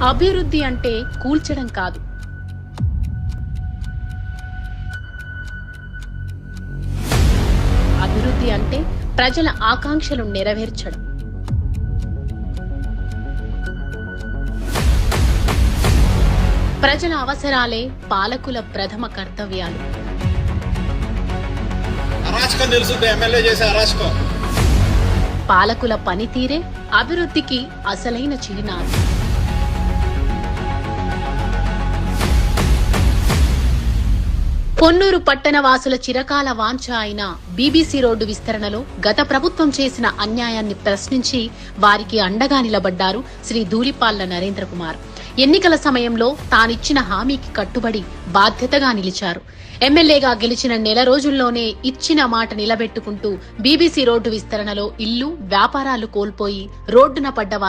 అభివృద్ధి అంటే కూల్చడం కాదు, అభివృద్ధి అంటే ప్రజల ఆకాంక్షలు నెరవేర్చడం. ప్రజల అవసరాలే పాలకుల ప్రథమ కర్తవ్యాలు. అరాచకం తెలుసుద్ది, ఎమ్మెల్యే చేసే అరాచకం. పాలకుల పనితీరే అభివృద్ధికి అసలైన చిరునాలు. పొన్నూరు పట్టణ వాసుల చిరకాల వాంఛ అయిన బీబీసీ రోడ్డు విస్తరణలో గత ప్రభుత్వం చేసిన అన్యాయాన్ని ప్రశ్నించి వారికి అండగా నిలబడ్డారు శ్రీ ధూళిపాళ్ల నరేంద్ర కుమార్. ఎన్నికల సమయంలో తానిచ్చిన హామీకి కట్టుబడి బాధ్యతగా నిలిచారు. ఎమ్మెల్యేగా గెలిచిన నెల రోజుల్లోనే ఇచ్చిన మాట నిలబెట్టుకుంటూ బీబీసీ రోడ్డు విస్తరణలో ఇల్లు, వ్యాపారాలు కోల్పోయి రోడ్డున పడ్డ వారి